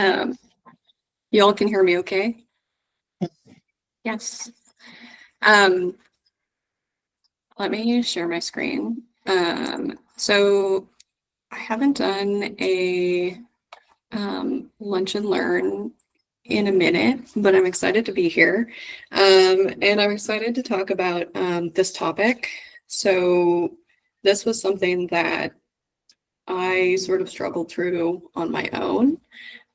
Um, you all can hear me okay? Yes. Let me share my screen. So I haven't done a lunch and learn in a minute, but I'm excited to be here. And I'm excited to talk about this topic. So this was something that I sort of struggled through on my own.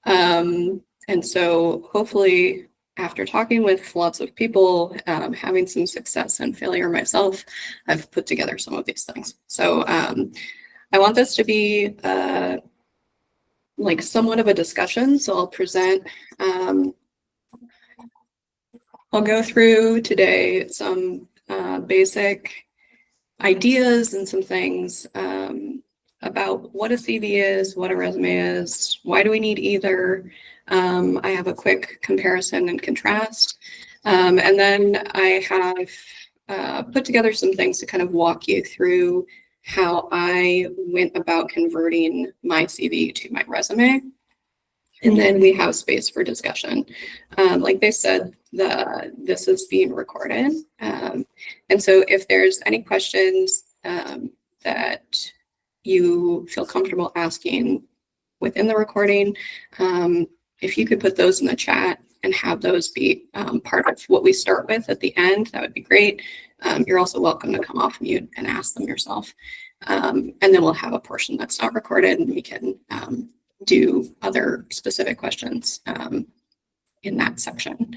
And so hopefully after talking with lots of people, having some success and failure myself, I've put together some of these things. So I want this to be like somewhat of a discussion. So I'll present, I'll go through today some basic ideas and some things about what a CV is, what a resume is, why do we need either. I have a quick comparison and contrast. And then I have put together some things to kind of walk you through how I went about converting my CV to my resume. And then we have space for discussion. Like they said, this is being recorded. And so if there's any questions that you feel comfortable asking within the recording, if you could put those in the chat and have those be part of what we start with at the end, that would be great. You're also welcome to come off mute and ask them yourself. And then we'll have a portion that's not recorded and we can do other specific questions in that section.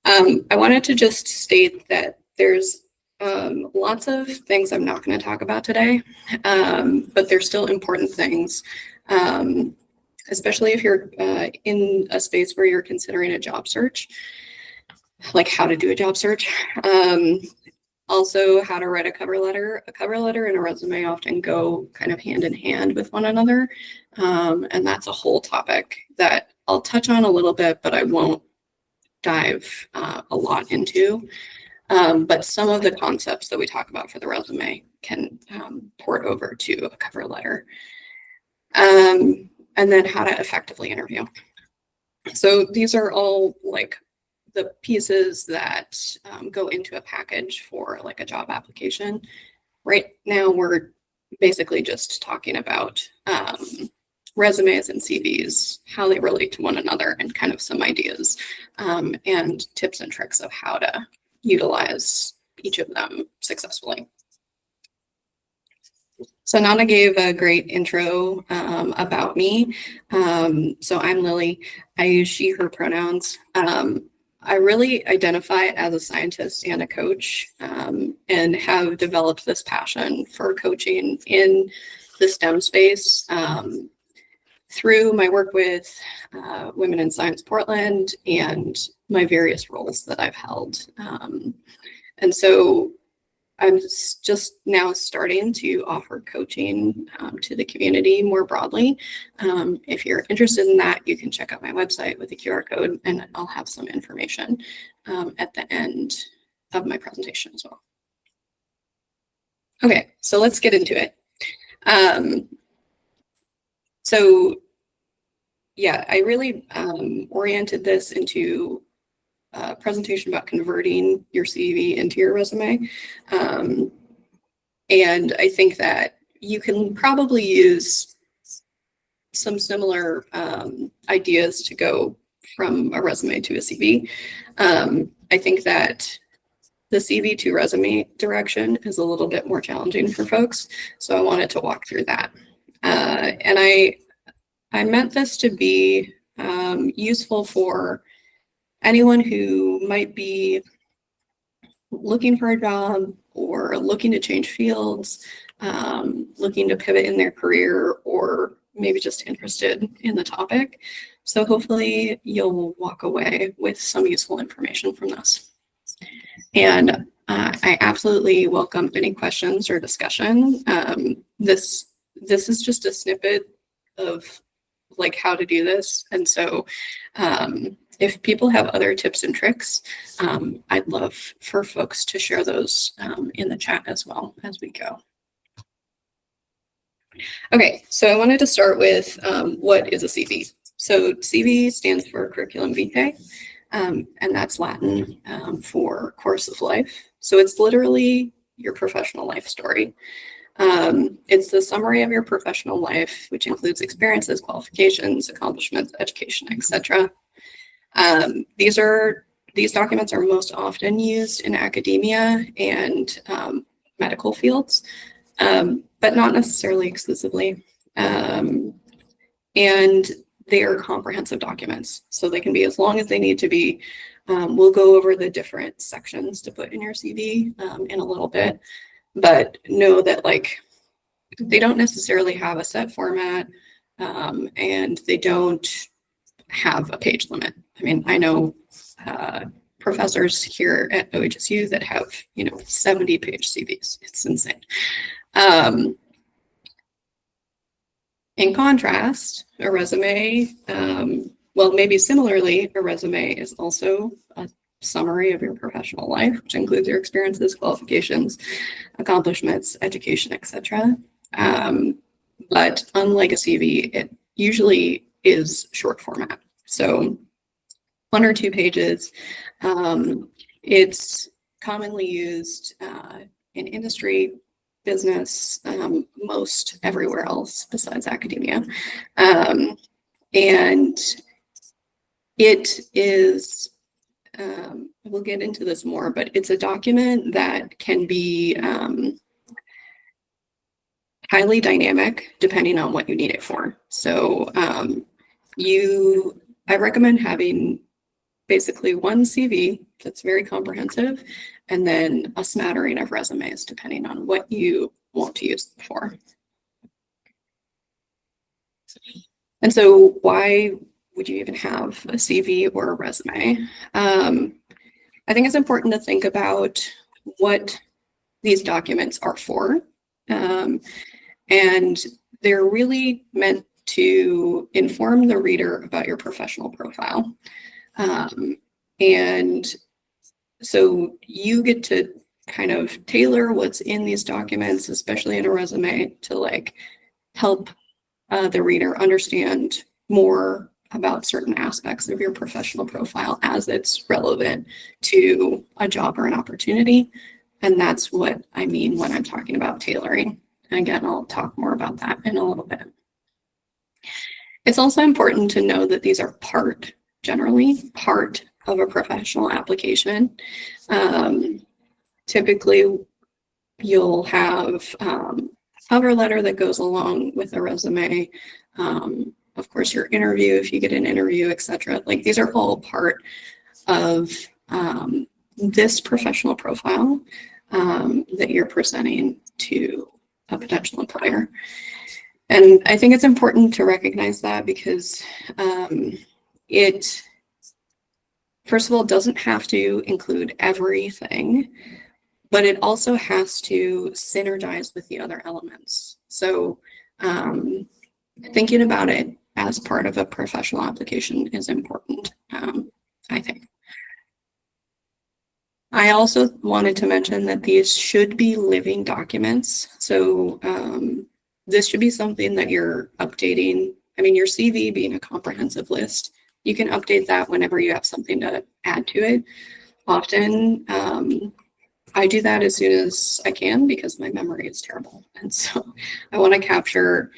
I wanted to just state that there's lots of things I'm not going to talk about today, but they're still important things, especially if you're in a space where you're considering a job search, like how to do a job search. Also, how to write a cover letter. A cover letter and a resume often go kind of hand in hand with one another. And that's a whole topic that I'll touch on a little bit, but I won't dive a lot into. But some of the concepts that we talk about for the resume can port over to a cover letter. And then how to effectively interview. So these are all like the pieces that go into a package for like a job application. Right now, we're basically just talking about resumes and CVs, how they relate to one another, and kind of some ideas and tips and tricks of how to utilize each of them successfully. So Nana gave a great intro about me. So I'm Lilli. I use she, her pronouns. I really identify as a scientist and a coach and have developed this passion for coaching in the STEM space through my work with Women in Science Portland and my various roles that I've held. And so I'm just now starting to offer coaching to the community more broadly. If you're interested in that, you can check out my website with the QR code, and I'll have some information at the end of my presentation as well. Okay, so let's get into it. So yeah, I really oriented this into a presentation about converting your CV into your resume. And I think that you can probably use some similar ideas to go from a resume to a CV. I think that the CV to resume direction is a little bit more challenging for folks. So I wanted to walk through that. And I meant this to be useful for anyone who might be looking for a job or looking to change fields, looking to pivot in their career, or maybe just interested in the topic. So hopefully you'll walk away with some useful information from this. And I absolutely welcome any questions or discussion. This is just a snippet of like how to do this. And so if people have other tips and tricks, I'd love for folks to share those in the chat as well as we go. Okay, so I wanted to start with what is a CV? So CV stands for Curriculum Vitae, and that's Latin for course of life. So it's literally your professional life story. It's the summary of your professional life, which includes experiences, qualifications, accomplishments, education, etc. These documents are most often used in academia and medical fields, but not necessarily exclusively. And they are comprehensive documents, so they can be as long as they need to be. We'll go over the different sections to put in your CV in a little bit, but know that like they don't necessarily have a set format, and they don't have a page limit. I mean, I know professors here at OHSU that have 70-page CVs. It's insane. In contrast, a resume, well, maybe similarly, a resume is also a summary of your professional life, which includes your experiences, qualifications, accomplishments, education, etc. But unlike a CV, it usually is short format. So 1 or 2 pages. It's commonly used in industry, business, most everywhere else besides academia. And it is, we'll get into this more, but it's a document that can be highly dynamic depending on what you need it for. So I recommend having basically 1 CV that's very comprehensive, and then a smattering of resumes depending on what you want to use them for. And so why would you even have a CV or a resume? I think it's important to think about what these documents are for. And they're really meant to inform the reader about your professional profile. And so you get to kind of tailor what's in these documents, especially in a resume, to like help the reader understand more about certain aspects of your professional profile as it's relevant to a job or an opportunity. And that's what I mean when I'm talking about tailoring. And again, I'll talk more about that in a little bit. It's also important to know that these are generally part of a professional application. Typically, you'll have a cover letter that goes along with a resume. Of course, your interview, if you get an interview, etc. Like these are all part of this professional profile that you're presenting to a potential employer. And I think it's important to recognize that because it, first of all, doesn't have to include everything, but it also has to synergize with the other elements. So thinking about it as part of a professional application is important, I think. I also wanted to mention that these should be living documents. So this should be something that you're updating. I mean, your CV being a comprehensive list, you can update that whenever you have something to add to it. Often, I do that as soon as I can because my memory is terrible. And so I want to capture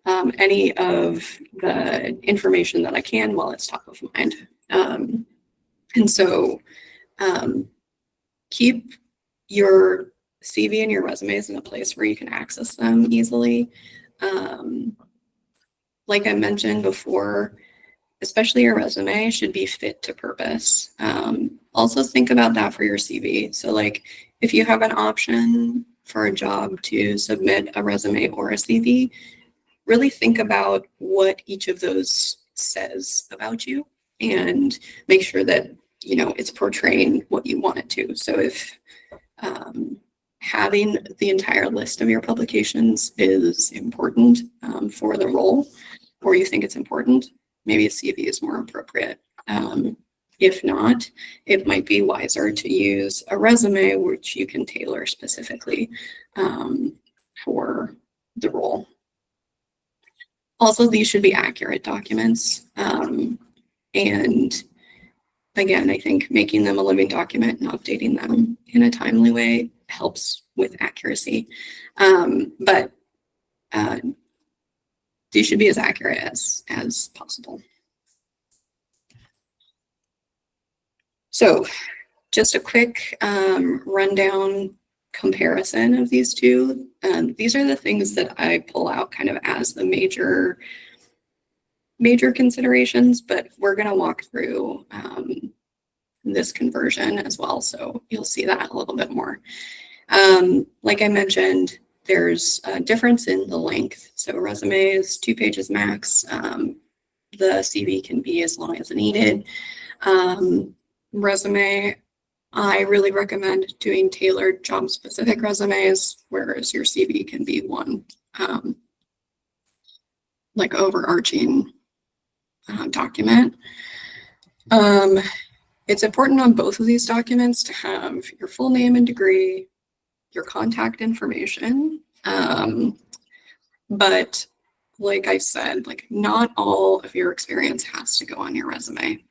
any of the information that I can while it's top of mind. And so keep your CV and your resumes in a place where you can access them easily. Like I mentioned before, especially your resume should be fit to purpose. Also think about that for your CV. So like if you have an option for a job to submit a resume or a CV, really think about what each of those says about you and make sure that it's portraying what you want it to. So if having the entire list of your publications is important for the role, or you think it's important, maybe a CV is more appropriate. If not, it might be wiser to use a resume, which you can tailor specifically for the role. Also, these should be accurate documents. And again, I think making them a living document and updating them in a timely way helps with accuracy. But these should be as accurate as possible. So just a quick rundown comparison of these two. These are the things that I pull out kind of as the major considerations, but we're going to walk through this conversion as well, so you'll see that a little bit more. Like I mentioned, there's a difference in the length. So resume is 2 pages max. The CV can be as long as needed. Resume, I really recommend doing tailored job-specific resumes, whereas your CV can be one like overarching document. It's important on both of these documents to have your full name and degree, your contact information, but like I said, like not all of your experience has to go on your resume.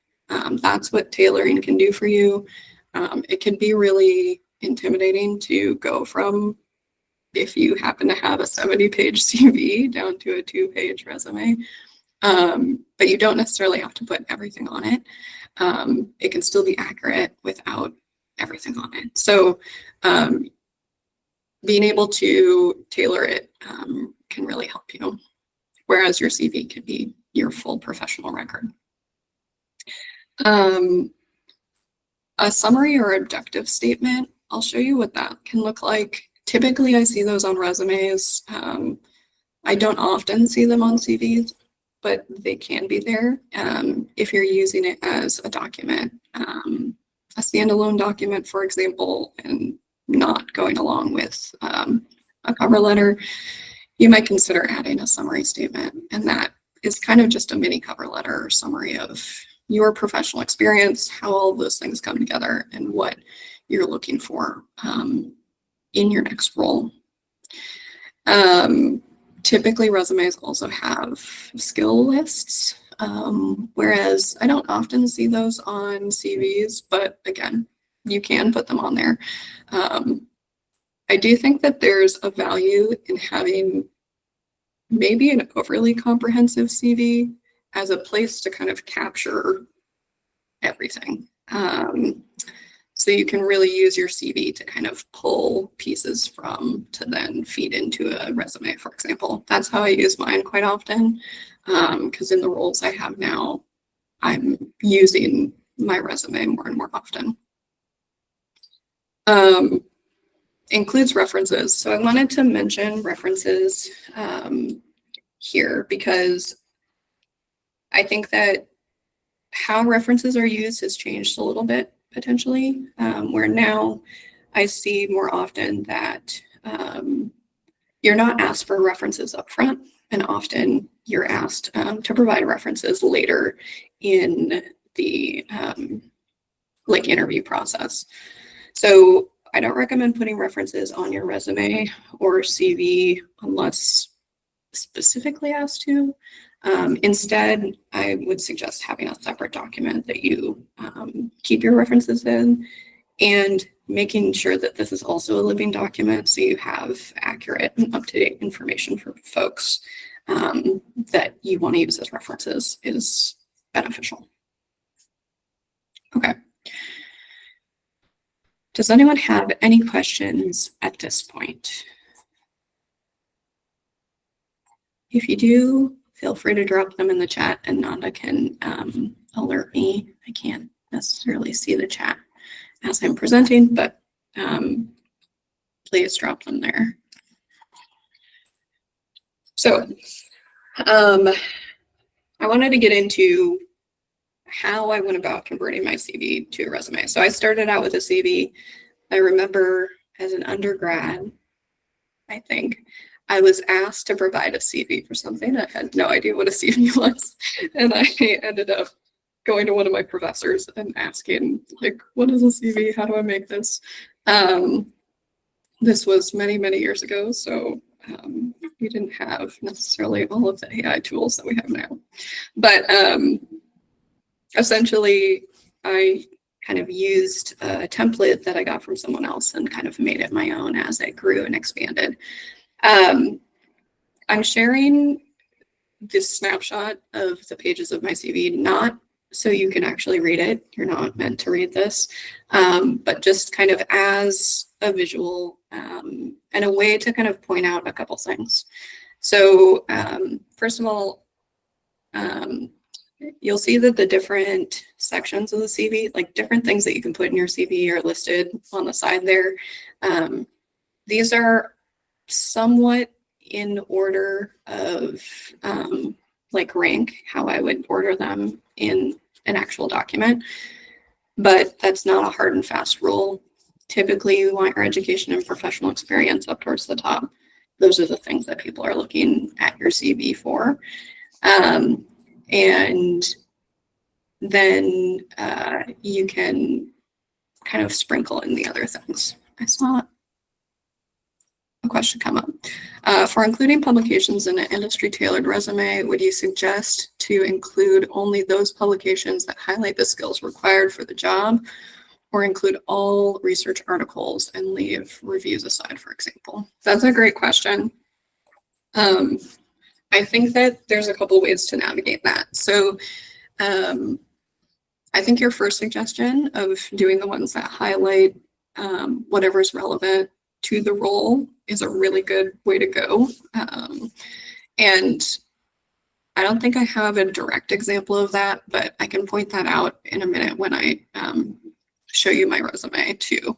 That's what tailoring can do for you. It can be really intimidating to go from, if you happen to have a 70-page CV, down to a 2-page resume. But you don't necessarily have to put everything on it. It can still be accurate without everything on it. So being able to tailor it can really help you, whereas your CV can be your full professional record. A summary or objective statement, I'll show you what that can look like. Typically, I see those on resumes. I don't often see them on CVs, but they can be there if you're using it as a document, a standalone document, for example, and not going along with a cover letter. You might consider adding a summary statement, and that is kind of just a mini cover letter or summary of your professional experience, how all of those things come together, and what you're looking for in your next role. Typically, resumes also have skill lists, whereas I don't often see those on CVs, but again, you can put them on there. I do think that there's a value in having maybe an overly comprehensive CV as a place to kind of capture everything. So you can really use your CV to kind of pull pieces from to then feed into a resume, for example. That's how I use mine quite often, because in the roles I have now, I'm using my resume more and more often. Includes references. So I wanted to mention references here because I think that how references are used has changed a little bit potentially, where now I see more often that you're not asked for references up front, and often you're asked to provide references later in the like interview process. So I don't recommend putting references on your resume or CV unless specifically asked to. Instead, I would suggest having a separate document that you keep your references in, and making sure that this is also a living document so you have accurate and up-to-date information for folks that you want to use as references is beneficial. Okay. Does anyone have any questions at this point? If you do, feel free to drop them in the chat and Nanda can alert me. I can't necessarily see the chat as I'm presenting, but please drop them there. So I wanted to get into how I went about converting my CV to a resume. So I started out with a CV. I remember as an undergrad, I think, I was asked to provide a CV for something. I had no idea what a CV was. And I ended up going to one of my professors and asking, like, what is a CV? How do I make this? This was many, many years ago. So we didn't have necessarily all of the AI tools that we have now. But essentially, I kind of used a template that I got from someone else and kind of made it my own as it grew and expanded. I'm sharing this snapshot of the pages of my CV, not so you can actually read it. You're not meant to read this, but just kind of as a visual and a way to kind of point out a couple things. So first of all, you'll see that the different sections of the CV, like different things that you can put in your CV, are listed on the side there. These are somewhat in order of like rank, how I would order them in an actual document, but that's not a hard and fast rule. Typically, you want your education and professional experience up towards the top. Those are the things that people are looking at your CV for. And then you can kind of sprinkle in the other things. I saw a question come up. For including publications in an industry-tailored resume, would you suggest to include only those publications that highlight the skills required for the job, or include all research articles and leave reviews aside, for example? That's a great question. I think that there's a couple ways to navigate that. So I think your first suggestion of doing the ones that highlight whatever's relevant to the role is a really good way to go. And I don't think I have a direct example of that, but I can point that out in a minute when I show you my resume too.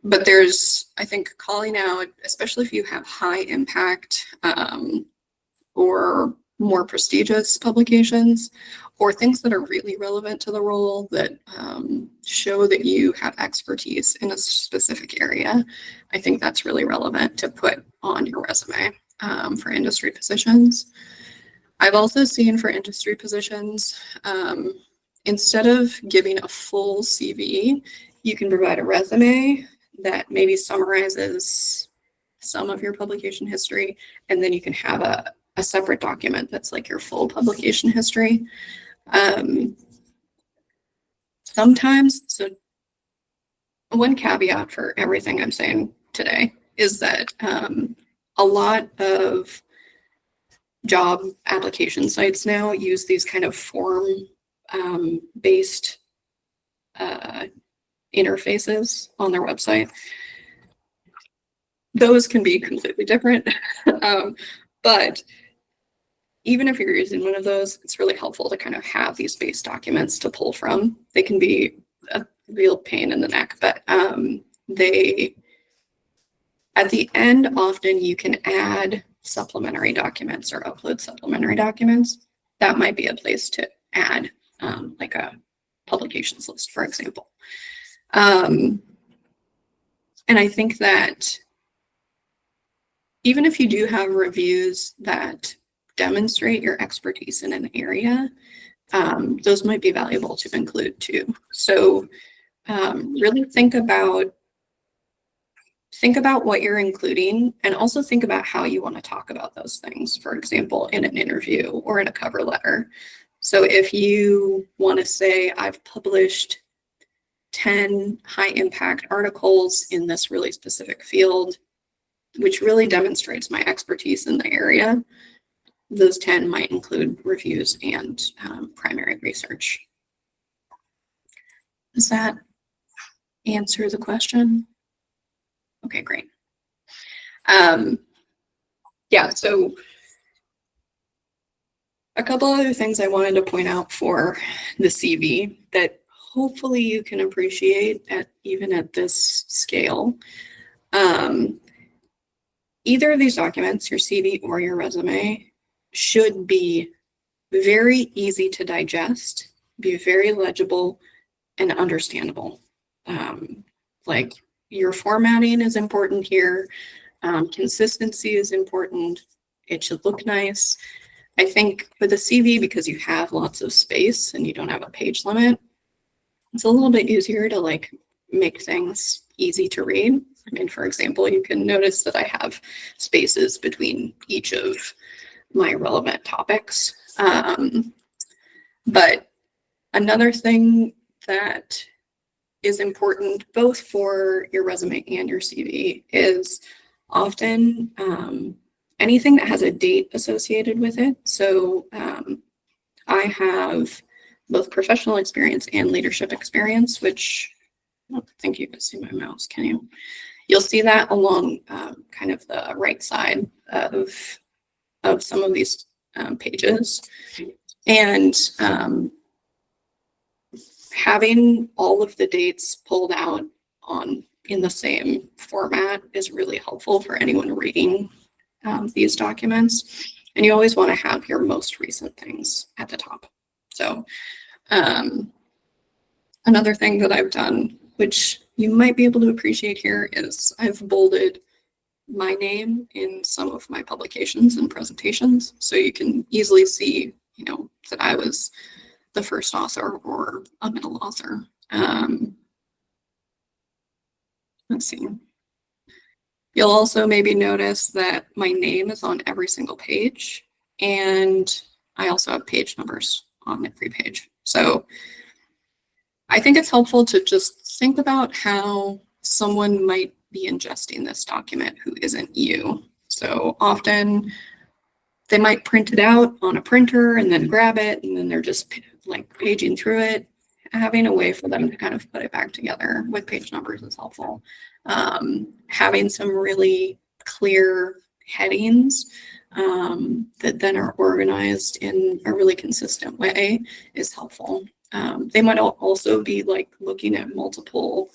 But there's, I think, calling out, especially if you have high impact or more prestigious publications, or things that are really relevant to the role that show that you have expertise in a specific area. I think that's really relevant to put on your resume for industry positions. I've also seen for industry positions, instead of giving a full CV, you can provide a resume that maybe summarizes some of your publication history, and then you can have a separate document that's like your full publication history. Sometimes, so one caveat for everything I'm saying today is that a lot of job application sites now use these kind of form based interfaces on their website. Those can be completely different, but even if you're using one of those, it's really helpful to kind of have these base documents to pull from. They can be a real pain in the neck, but they, at the end, often you can add supplementary documents or upload supplementary documents. That might be a place to add like a publications list, for example. And I think that even if you do have reviews that demonstrate your expertise in an area, those might be valuable to include too. So really think about what you're including, and also think about how you want to talk about those things, for example, in an interview or in a cover letter. So if you want to say, I've published 10 high impact articles in this really specific field, which really demonstrates my expertise in the area, those 10 might include reviews and primary research. Does that answer the question? Okay, great. Yeah, so a couple other things I wanted to point out for the CV that hopefully you can appreciate even at this scale. Either of these documents, your CV or your resume, should be very easy to digest, be very legible and understandable. Like your formatting is important here. Consistency is important. It should look nice. I think with a CV, because you have lots of space and you don't have a page limit, it's a little bit easier to like make things easy to read. I mean, for example, you can notice that I have spaces between each of my relevant topics. But another thing that is important both for your resume and your CV is often anything that has a date associated with it. So I have both professional experience and leadership experience, which I don't think you can see my mouse, can you? You'll see that along kind of the right side of some of these pages. And having all of the dates pulled out in the same format is really helpful for anyone reading these documents. And you always want to have your most recent things at the top. So another thing that I've done, which you might be able to appreciate here, is I've bolded my name in some of my publications and presentations. So you can easily see, that I was the first author or a middle author. Let's see. You'll also maybe notice that my name is on every single page, and I also have page numbers on every page. So I think it's helpful to just think about how someone might be ingesting this document who isn't you. So often they might print it out on a printer and then grab it, and then they're just like paging through it. Having a way for them to kind of put it back together with page numbers is helpful. Having some really clear headings that then are organized in a really consistent way is helpful. They might also be like looking at multiple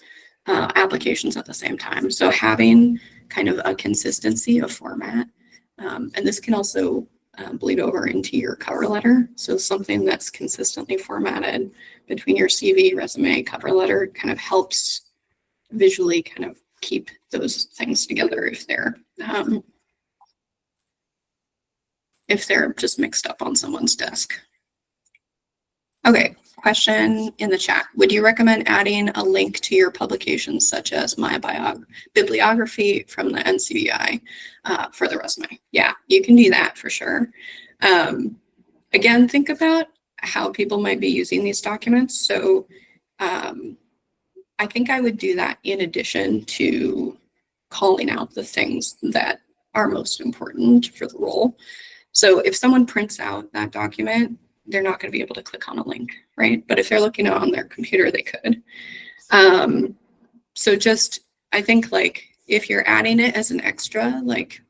applications at the same time. So having kind of a consistency of format, and this can also bleed over into your cover letter. So something that's consistently formatted between your CV, resume, cover letter kind of helps visually kind of keep those things together if they're just mixed up on someone's desk. Okay, question in the chat. Would you recommend adding a link to your publications, such as my bibliography from the NCBI for the resume? Yeah, you can do that for sure. Again, think about how people might be using these documents. So I think I would do that in addition to calling out the things that are most important for the role. So if someone prints out that document, they're not going to be able to click on a link, right? But if they're looking on their computer, they could. So just, I think like if you're adding it as an extra, like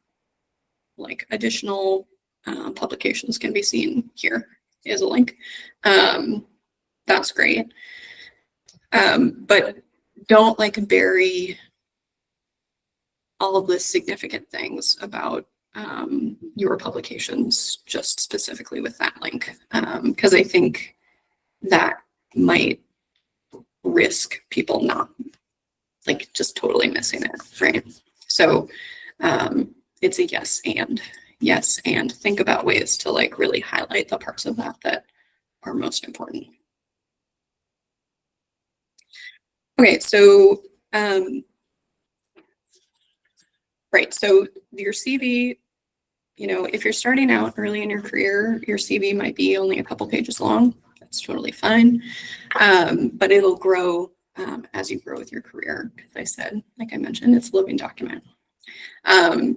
additional publications can be seen here as a link. That's great. But don't like bury all of the significant things about your publications just specifically with that link, because I think that might risk people not like just totally missing it, right? So it's a yes and think about ways to like really highlight the parts of that are most important. Okay, so right, so your CV, if you're starting out early in your career, your CV might be only a couple pages long. That's totally fine, but it'll grow as you grow with your career. Because I said, like I mentioned, it's a living document.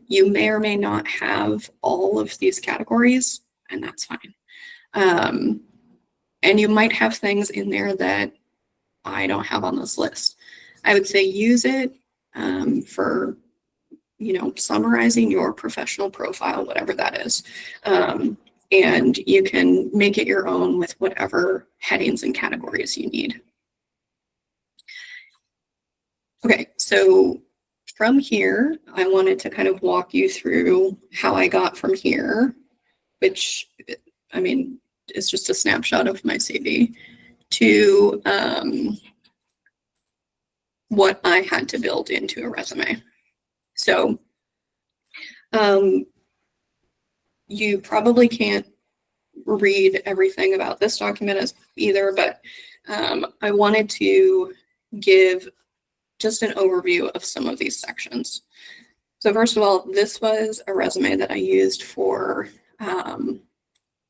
You may or may not have all of these categories, and that's fine. And you might have things in there that I don't have on this list. I would say use it for summarizing your professional profile, whatever that is. And you can make it your own with whatever headings and categories you need. Okay, so from here, I wanted to kind of walk you through how I got from here, which, I mean, is just a snapshot of my CV, to what I had to build into a resume. So you probably can't read everything about this document either, but I wanted to give just an overview of some of these sections. So first of all, this was a resume that I used for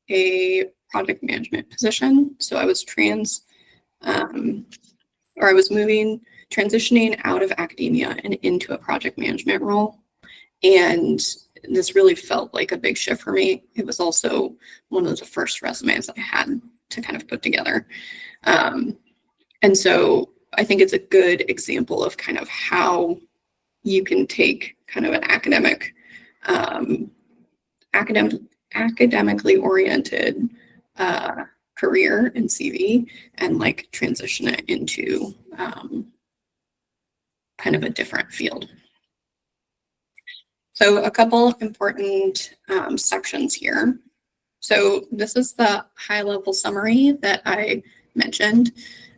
a project management position. So I was transitioning out of academia and into a project management role. And this really felt like a big shift for me. It was also one of the first resumes I had to kind of put together. And so I think it's a good example of kind of how you can take kind of an academically oriented career in CV and like transition it into kind of a different field. So a couple important sections here. So this is the high-level summary that I mentioned.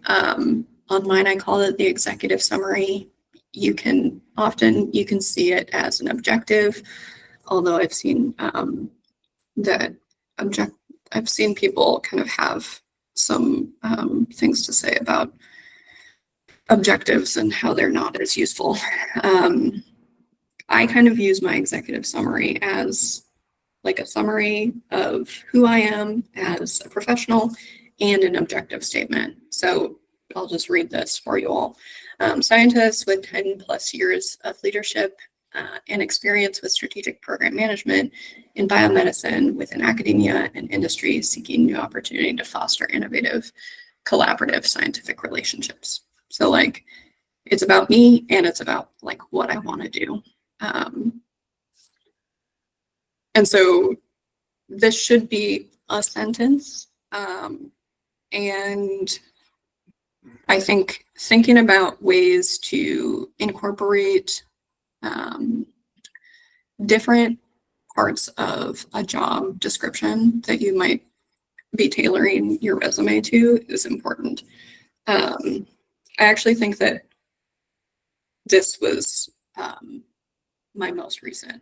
On mine, I call it the executive summary. You can see it as an objective, although I've seen I've seen people kind of have some things to say about objectives and how they're not as useful. I kind of use my executive summary as like a summary of who I am as a professional and an objective statement. So I'll just read this for you all. Scientists with 10 plus years of leadership and experience with strategic program management in biomedicine within academia and industry seeking new opportunity to foster innovative, collaborative scientific relationships. So like, it's about me and it's about like what I want to do. And so this should be a sentence. And I think thinking about ways to incorporate different parts of a job description that you might be tailoring your resume to is important. I actually think that this was my most recent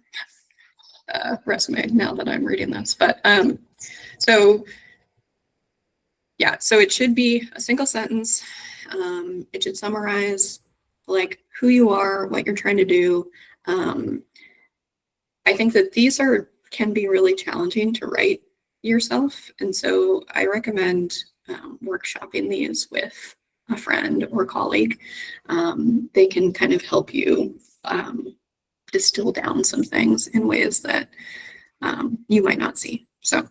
resume now that I'm reading this. But so it should be a single sentence. It should summarize like who you are, what you're trying to do. I think that these can be really challenging to write yourself. And so I recommend workshopping these with a friend or colleague. They can kind of help you distill down some things in ways that you might not see. So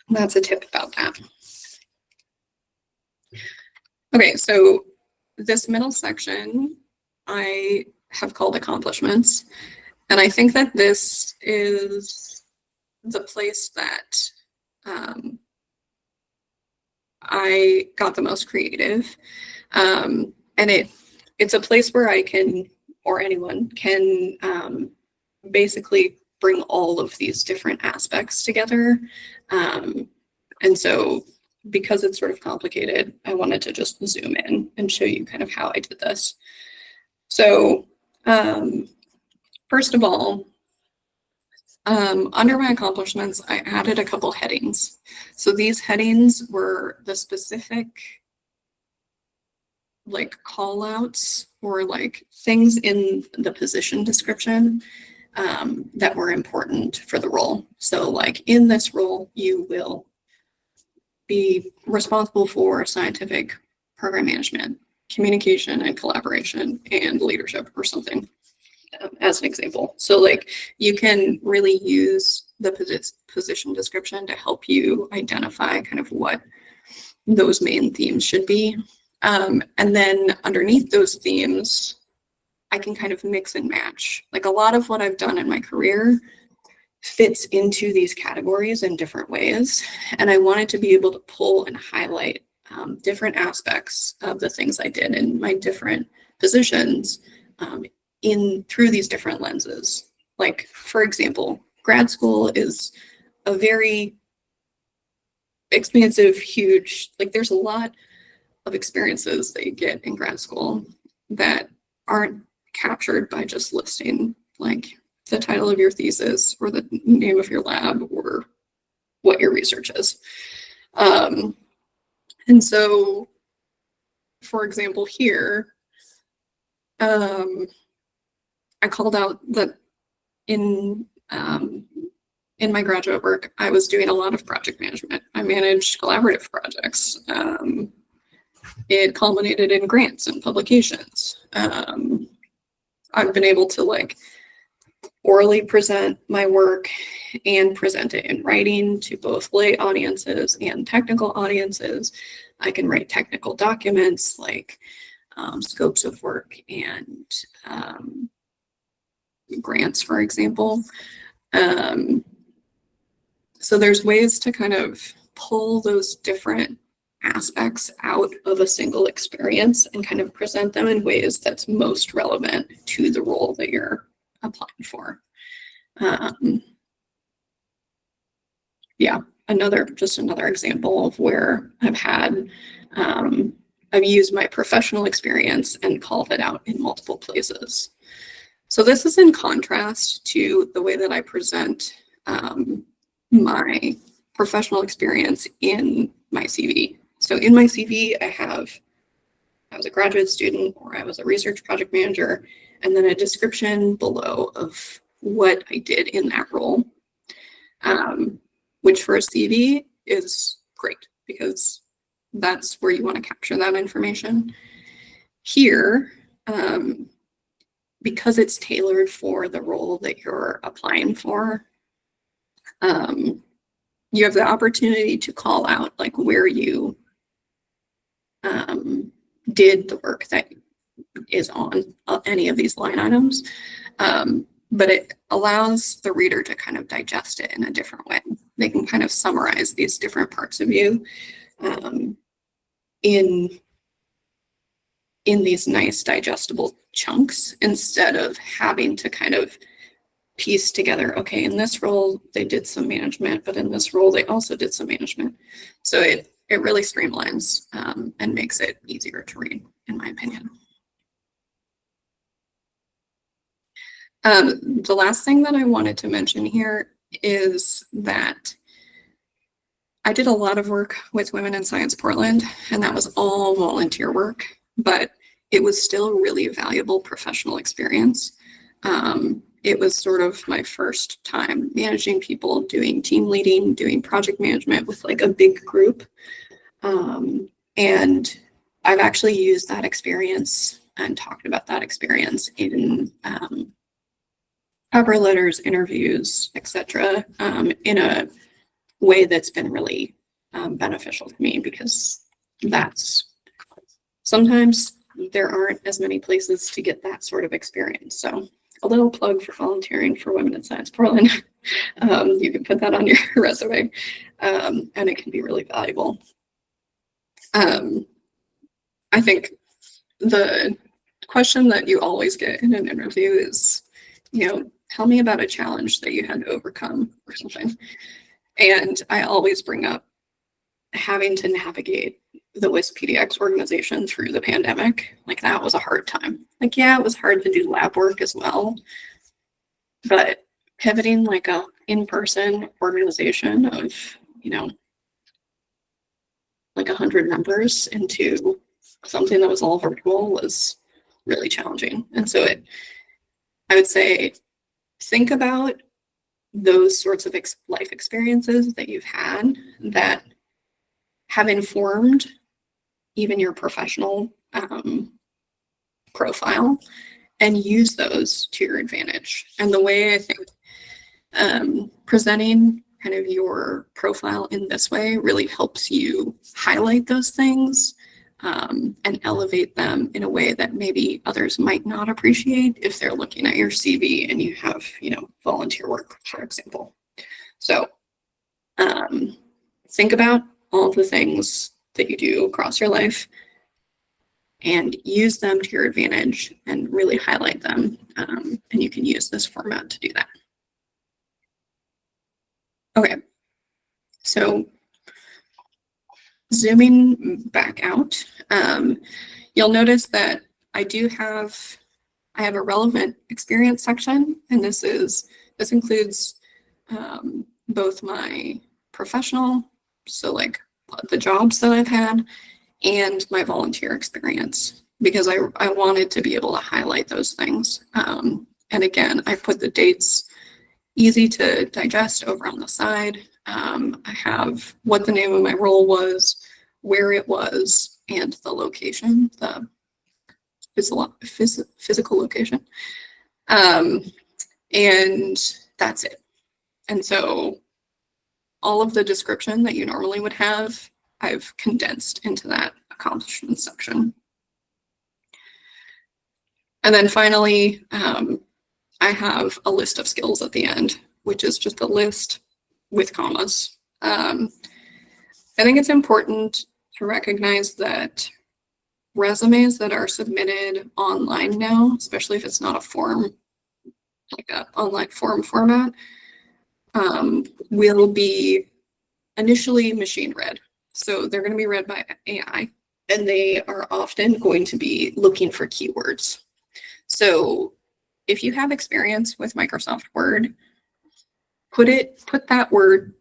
that's a tip about that. Okay, so this middle section I have called accomplishments. And I think that this is the place that I got the most creative. And it's a place where I can, or anyone can basically bring all of these different aspects together. And so because it's sort of complicated, I wanted to just zoom in and show you kind of how I did this. So first of all, under my accomplishments, I added a couple headings. So these headings were the specific like call outs or like things in the position description that were important for the role. So like in this role, you will be responsible for scientific program management, communication and collaboration, and leadership or something as an example. So like you can really use the position description to help you identify kind of what those main themes should be. And then underneath those themes, I can kind of mix and match. Like a lot of what I've done in my career fits into these categories in different ways. And I wanted to be able to pull and highlight different aspects of the things I did in my different positions through these different lenses. Like, for example, grad school is a very expansive, huge, like there's a lot of experiences that you get in grad school that aren't captured by just listing like the title of your thesis or the name of your lab or what your research is. And so, for example, here, I called out that in my graduate work, I was doing a lot of project management. I managed collaborative projects. It culminated in grants and publications. I've been able to like orally present my work and present it in writing to both lay audiences and technical audiences. I can write technical documents like scopes of work and grants, for example. So there's ways to kind of pull those different aspects out of a single experience and kind of present them in ways that's most relevant to the role that you're applying for. Yeah, just another example of where I've used my professional experience and called it out in multiple places. So this is in contrast to the way that I present my professional experience in my CV. So in my CV, I was a graduate student or I was a research project manager, and then a description below of what I did in that role, which for a CV is great because that's where you want to capture that information. Here, because it's tailored for the role that you're applying for, you have the opportunity to call out like where you did the work that is on any of these line items, but it allows the reader to kind of digest it in a different way. They can kind of summarize these different parts of you in these nice digestible chunks instead of having to kind of piece together, okay, in this role they did some management, but in this role they also did some management. So it really streamlines and makes it easier to read, in my opinion. The last thing that I wanted to mention here is that I did a lot of work with Women in Science Portland, and that was all volunteer work, but it was still really valuable professional experience. It was sort of my first time managing people, doing team leading, doing project management with like a big group. And I've actually used that experience and talked about that experience in cover letters, interviews, etc., in a way that's been really beneficial to me, because sometimes there aren't as many places to get that sort of experience. So a little plug for volunteering for Women in Science Portland. You can put that on your resume, and it can be really valuable. I think the question that you always get in an interview is, tell me about a challenge that you had to overcome or something. And I always bring up having to navigate the WIS PDX organization through the pandemic. Like, that was a hard time. Like, yeah, it was hard to do lab work as well, but pivoting like a in-person organization of, like 100 members into something that was all virtual was really challenging. And so I would say, think about those sorts of life experiences that you've had that have informed even your professional profile, and use those to your advantage. And the way I think presenting kind of your profile in this way really helps you highlight those things and elevate them in a way that maybe others might not appreciate if they're looking at your CV and you have, volunteer work, for example. So think about all the things that you do across your life and use them to your advantage and really highlight them. And you can use this format to do that. Okay, so zooming back out, you'll notice that I have a relevant experience section, and this includes both my professional, so like the jobs that I've had, and my volunteer experience. because I wanted to be able to highlight those things. And again, I put the dates easy to digest over on the side. I have what the name of my role was, where it was, and the location, the physical location. And that's it. And so all of the description that you normally would have, I've condensed into that accomplishments section. And then finally, I have a list of skills at the end, which is just a list with commas. I think it's important to recognize that resumes that are submitted online now, especially if it's not a form, like an online form format, will be initially machine read. So they're going to be read by AI, and they are often going to be looking for keywords. So if you have experience with Microsoft Word, put the word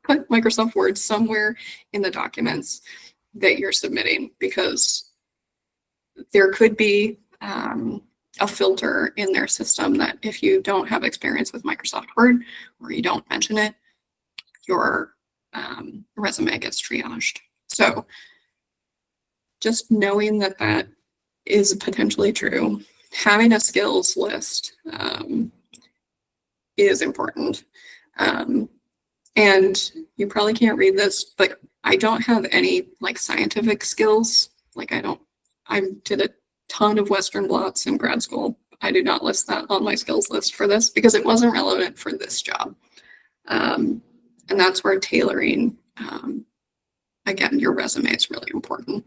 put Microsoft Word somewhere in the documents that you're submitting, because there could be a filter in their system that if you don't have experience with Microsoft Word or you don't mention it, your resume gets triaged. So just knowing that that is potentially true, having a skills list is important. And you probably can't read this, but I don't have any like scientific skills. Like I did a ton of Western blots in grad school. I did not list that on my skills list for this because it wasn't relevant for this job. And that's where tailoring, again, your resume is really important.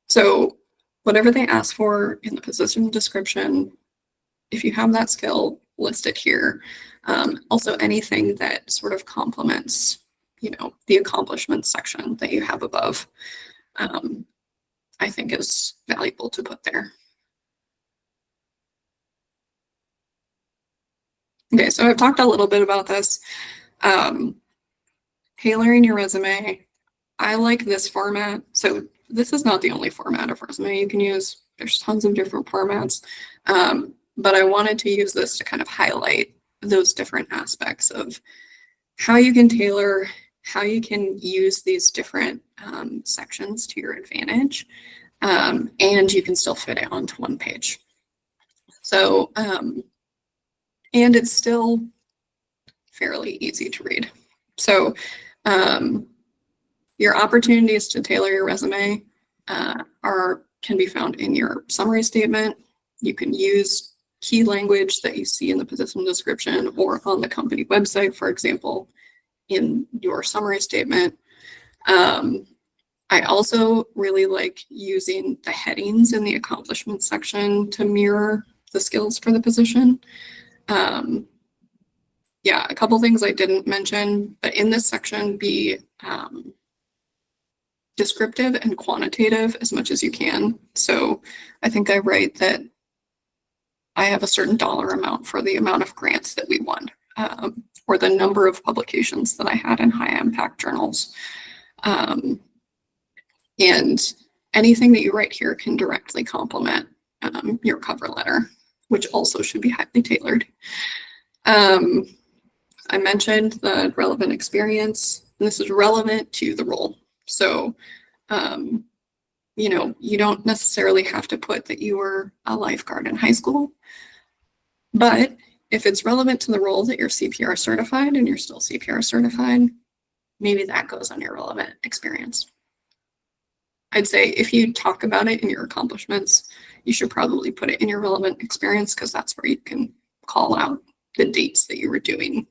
So whatever they ask for in the position description, if you have that skill, list it here. Also anything that sort of complements, the accomplishments section that you have above, I think is valuable to put there. Okay, so I've talked a little bit about this. Tailoring your resume. I like this format. So this is not the only format of resume you can use. There's tons of different formats. But I wanted to use this to kind of highlight those different aspects of how you can tailor, how you can use these different sections to your advantage, and you can still fit it onto one page. So, and it's still fairly easy to read. So your opportunities to tailor your resume can be found in your summary statement. You can use key language that you see in the position description or on the company website, for example, in your summary statement. I also really like using the headings in the accomplishments section to mirror the skills for the position. Yeah, a couple things I didn't mention, but in this section, be descriptive and quantitative as much as you can. So I think I write that I have a certain dollar amount for the amount of grants that we won, or the number of publications that I had in high impact journals. And anything that you write here can directly complement your cover letter, which also should be highly tailored. I mentioned the relevant experience, and this is relevant to the role. So, you don't necessarily have to put that you were a lifeguard in high school, but if it's relevant to the role that you're CPR certified and you're still CPR certified, maybe that goes on your relevant experience. I'd say if you talk about it in your accomplishments, you should probably put it in your relevant experience, because that's where you can call out the dates that you were doing.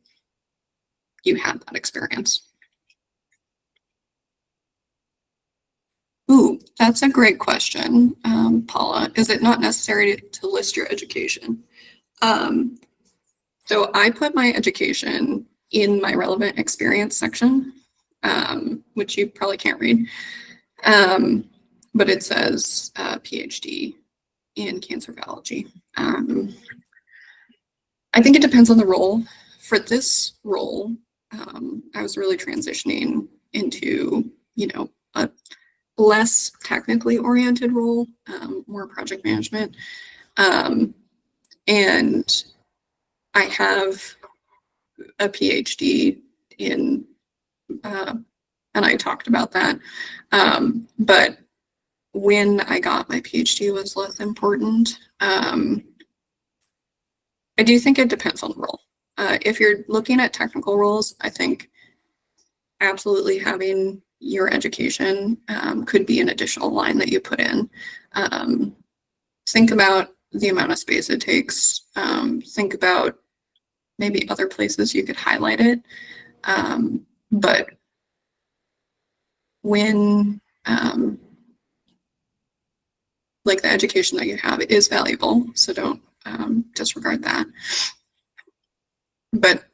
You had that experience. Ooh, that's a great question, Paula. Is it not necessary to list your education? So I put my education in my relevant experience section, which you probably can't read. But it says PhD in cancer biology. I think it depends on the role. For this role, I was really transitioning into, a less technically oriented role, more project management. And I have a PhD in, and I talked about that. But when I got my PhD was less important. I do think it depends on the role. If you're looking at technical roles, I think absolutely having your education could be an additional line that you put in. Think about the amount of space it takes. Think about maybe other places you could highlight it. But when like the education that you have is valuable, so don't disregard that. But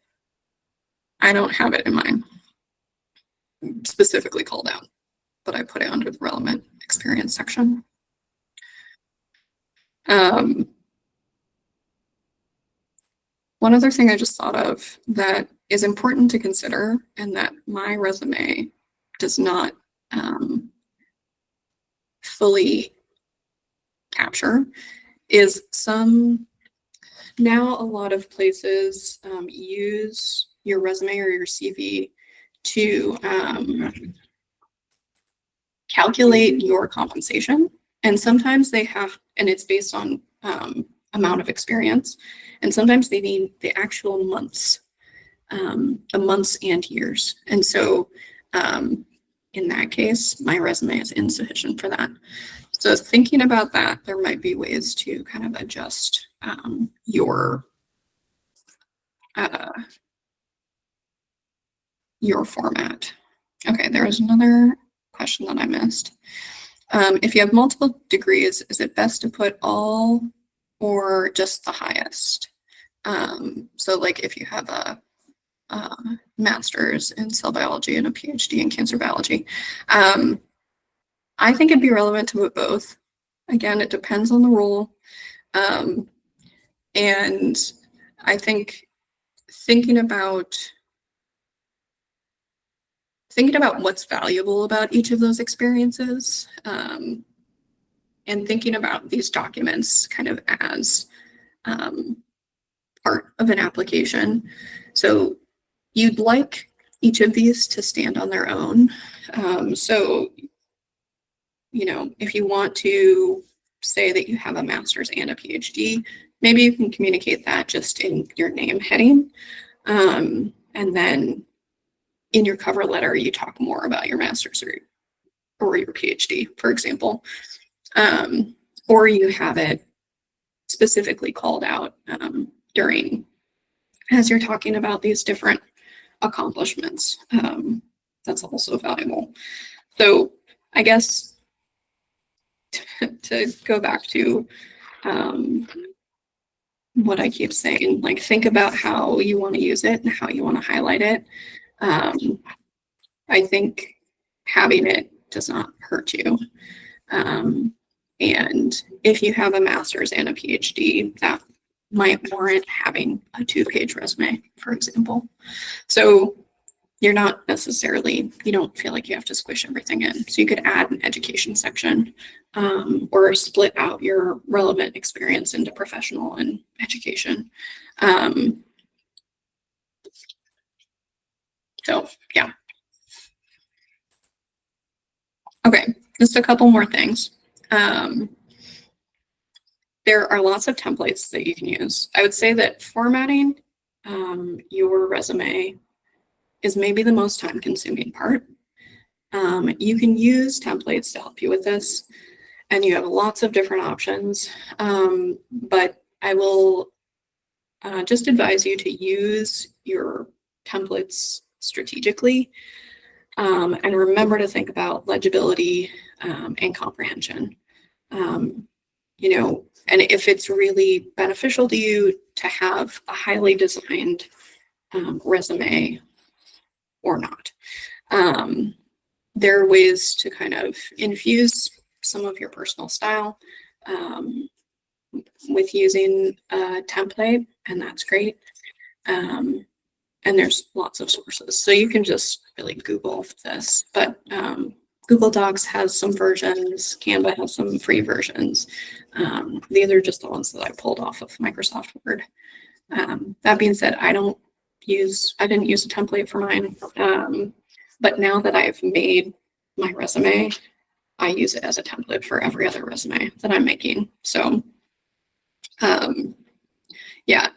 I don't have it in mind specifically called out, but I put it under the relevant experience section. One other thing I just thought of that is important to consider, and that my resume does not fully capture, is now a lot of places use your resume or your CV to calculate your compensation. And sometimes they have, and it's based on amount of experience. And sometimes they need the actual months, the months and years. And so in that case, my resume is insufficient for that. So thinking about that, there might be ways to kind of adjust your format. Okay, there was another question that I missed. If you have multiple degrees, is it best to put all or just the highest? So like if you have a master's in cell biology and a PhD in cancer biology, I think it'd be relevant to put both. Again, it depends on the role. And I think thinking about what's valuable about each of those experiences, and thinking about these documents kind of as part of an application. So you'd like each of these to stand on their own. So, you know, if you want to say that you have a master's and a PhD, maybe you can communicate that just in your name heading. And then in your cover letter, you talk more about your master's or your PhD, for example. Or you have it specifically called out as you're talking about these different accomplishments. That's also valuable. So I guess to go back to what I keep saying, like think about how you want to use it and how you want to highlight it. I think having it does not hurt you. And if you have a master's and a PhD, that might warrant having a 2-page resume, for example. So you're not necessarily, you don't feel like you have to squish everything in. So you could add an education section, or split out your relevant experience into professional and education. So yeah. Okay, just a couple more things. There are lots of templates that you can use. I would say that formatting your resume is maybe the most time-consuming part. You can use templates to help you with this, and you have lots of different options. But I will just advise you to use your templates strategically, and remember to think about legibility and comprehension. You know, and if it's really beneficial to you to have a highly designed resume or not. There are ways to kind of infuse some of your personal style with using a template, and that's great. And there's lots of sources, so you can just really Google this, but Google Docs has some versions, Canva has some free versions. These are just the ones that I pulled off of Microsoft Word. That being said, I didn't use a template for mine, but now that I've made my resume, I use it as a template for every other resume that I'm making. So yeah,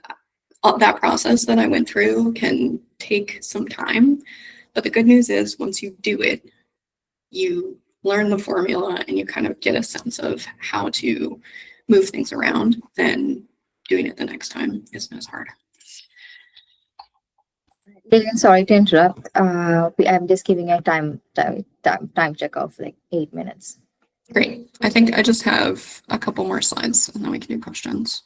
that process that I went through can take some time, but the good news is once you do it, you learn the formula and you kind of get a sense of how to move things around. Then doing it the next time isn't as hard. Lillian, sorry to interrupt. I'm just giving a time check of like 8 minutes. Great. I think I just have a couple more slides and then we can do questions.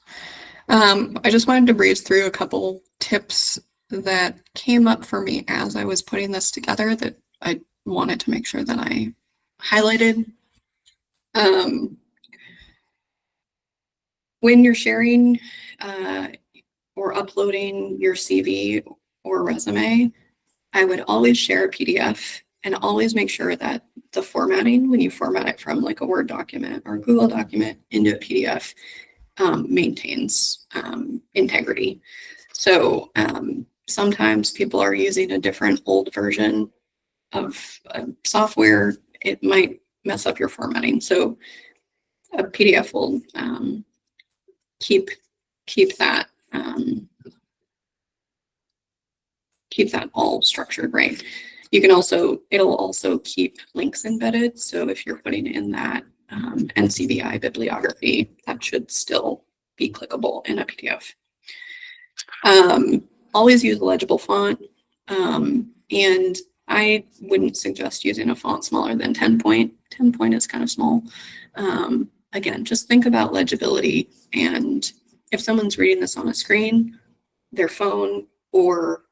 I just wanted to breeze through a couple tips that came up for me as I was putting this together that I wanted to make sure that I highlighted. When you're sharing or uploading your CV or resume, I would always share a PDF and always make sure that the formatting, when you format it from like a Word document or a Google document into a PDF, maintains integrity. So sometimes people are using a different old version of software. It might mess up your formatting. So a PDF will keep that all structured right. You can it'll also keep links embedded. So if you're putting in that NCBI bibliography, that should still be clickable in a PDF. Always use a legible font. And I wouldn't suggest using a font smaller than 10 point. 10 point is kind of small. Again, just think about legibility. And if someone's reading this on a screen, their phone, or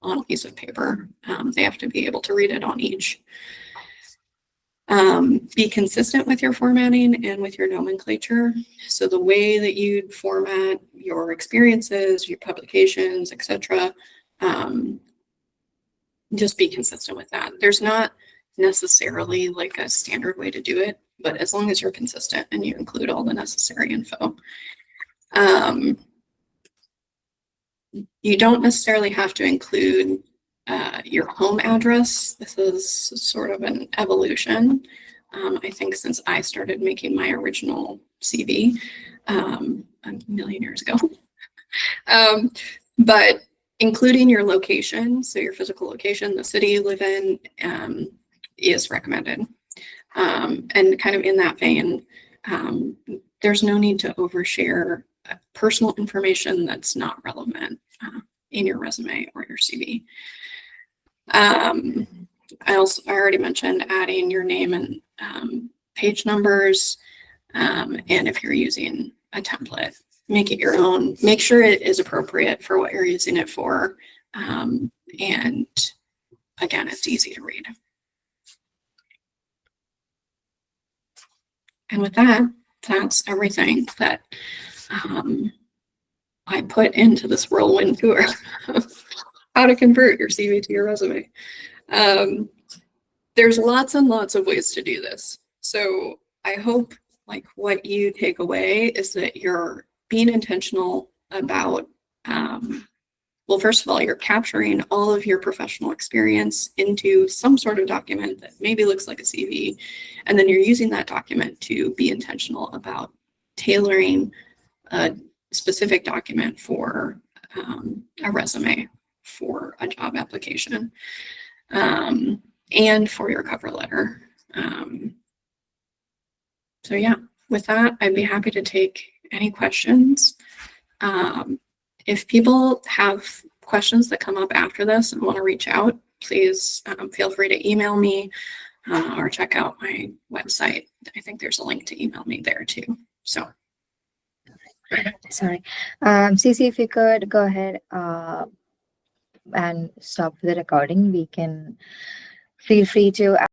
on a piece of paper, they have to be able to read it on each. Be consistent with your formatting and with your nomenclature. So the way that you'd format your experiences, your publications, etc., just be consistent with that. There's not necessarily like a standard way to do it, but as long as you're consistent and you include all the necessary info. You don't necessarily have to include your home address. This is sort of an evolution, I think, since I started making my original CV a million years ago. But including your location, so your physical location, the city you live in, is recommended. And kind of in that vein, there's no need to overshare personal information that's not relevant in your resume or your CV. I already mentioned adding your name and page numbers. And if you're using a template, make it your own. Make sure it is appropriate for what you're using it for. And again, it's easy to read. And with that, that's everything that I put into this whirlwind tour of how to convert your CV to your resume. There's lots and lots of ways to do this. So I hope like what you take away is that you're being intentional about, well, first of all, you're capturing all of your professional experience into some sort of document that maybe looks like a CV, and then you're using that document to be intentional about tailoring a specific document for a resume, for a job application, and for your cover letter. So yeah, with that, I'd be happy to take any questions. If people have questions that come up after this and want to reach out, please feel free to email me or check out my website. I think there's a link to email me there too. So. Sorry. Cece, if you could go ahead and stop the recording, we can feel free to